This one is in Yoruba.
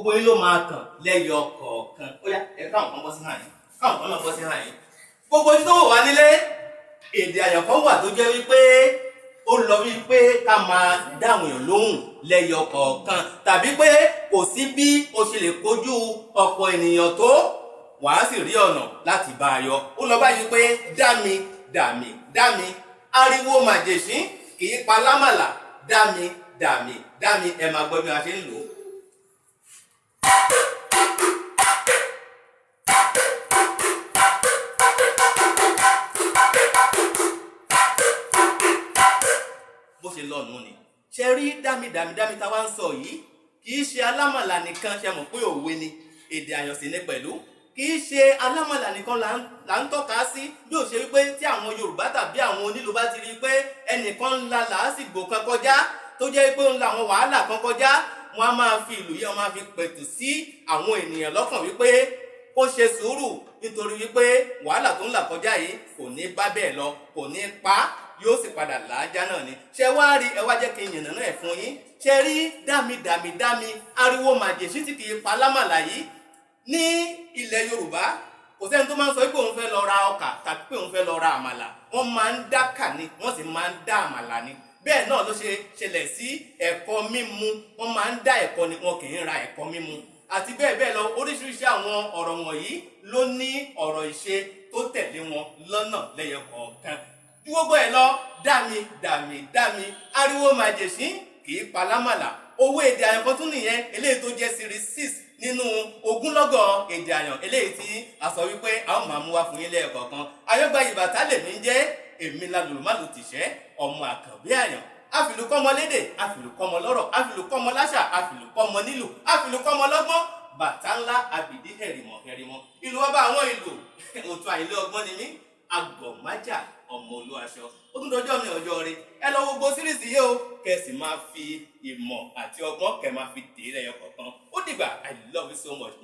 gbogbo yín ló máa kàn lẹ́yọ kọ̀ọ̀kan. Ó yá ẹ káwọn kan bọ́ sí hàn yín, káwọn kan náà bọ́ sí hàn yín. Gbogbo yín tó wà nílé, èdè àyàn kan wà tó jẹ́ wípé ó lọ wípé ká máa dáhùn èèyàn lóhùn lẹ́yọ kọ̀ọ̀kan, tàbí pé kò sí bí o ṣe lè kojú ọ̀pọ̀ ènìyàn tó wàá sì rí ọ̀nà láti bá a yọ. Ó lọ báyìí pé dá mi, dà mí, dá mi, ariwo màjèṣín kì í pa lámàlà, dá mi, dà mí, dá mi. Ẹ máa gbọ́ bí a ṣe ń lò ó. Bó ṣe lọ́nu ni. Ṣe rí dámi dámi dámi tá a wá ń sọ yìí kì í ṣe alámàlà nìkan, ṣe mọ̀ pé òwe ni, èdè àyàn sì ni pẹ̀lú. Kì í ṣe alámàlà nìkan là ń tọ́ka sí, bí ó ṣe wípé tí àwọn Yorùbá tàbí àwọn onílù bá ti rí i pé ẹnìkan ń la làásìgbò kan kọjá tó jẹ́ pé ń la àwọn wàhálà kan kọjá, wọ́n á máa fi ìlù yìí wọ́n máa fi pẹ̀tù sí àwọn ènìyàn lọ́kàn wípé kó ṣe sùúrù, nítorí wípé wàhálà tó ń là kọjá yìí kò ní bá bẹ́ẹ̀ lọ, kò ní pa á, yóò sì padà làájá náà ni. Ṣé wá rí, ẹ wá jẹ́ kí n yànnàná ẹ̀ fún yín. Ṣé rí dámi dámi dámi, ariwo màjèṣín tí kì í pa lámàlà yìí ní ilẹ̀ Yorùbá, kò sẹ́ni tó máa ń sọ pé òun fẹ́ lọ ra ọkà tàbí pé òun fẹ́ lọ ra àmàlà. Wọ́n máa ń dákà ni, wọ́n sì máa ń dá àmàlà ni. Bẹ́ẹ̀ náà ló ṣe ṣẹlẹ̀ sí ẹ̀kọ mímu, wọ́n máa ń dá ẹ̀kọ ni, wọn kì í ra ẹ̀kọ mímu. Àti bẹ́ẹ̀ bẹ́ẹ̀ lọ, oríṣiríṣi àwọn ọ̀rọ̀ wọ̀nyí ló ní ọ̀rọ̀ ìṣe tó tẹ̀lé wọn lọ́nà lẹ́yọ kọ̀ọ̀kan. Bí gbogbo ẹ̀ lọ, dámi dámi dámi, ariwo màjèṣín kì í pa lámàlà. Owó èdè àyàn kan tún nìyẹn, eléyìí tó jẹ́ series 6 nínú ogúnlọ́gọ̀ èdè àyàn, eléyìí tí a sọ wípé a ó máa mú wá fún yín lẹ́ẹ̀kọ̀ọ̀kan. Ayọ́gba ìbàtà lèmi ń jẹ́, èmi lálùmálù tìṣẹ́, ọmọ àkànbí àyàn. Àfìlùkọ́mọ lédè, àfìlùkọ́mọ lọ́rọ̀, àfìlùkọ́mọ láṣà, àfìlùkọ́mọ nílù, àfìlùkọ́mọ lọ́gbọ́n, bàtà ńlá àbìdí hẹ̀rìmọ̀ hẹ̀rìmọ̀. Ìlú ọba àwọn ìlú, òtún àìlé ọgbọ́n ni mí, agọ̀májà ọmọ olú aṣọ. Ó tún dọjọ́ mi ọjọ́ rẹ. Ẹ lọ gbogbo síríìsì yìí o, kẹ́ sì máa fi ìmọ̀ àti ọgbọ́n kẹ́ máa fi dè é lẹ́yọ kọ̀ọ̀kan. Ó dìgbà, I love you so much.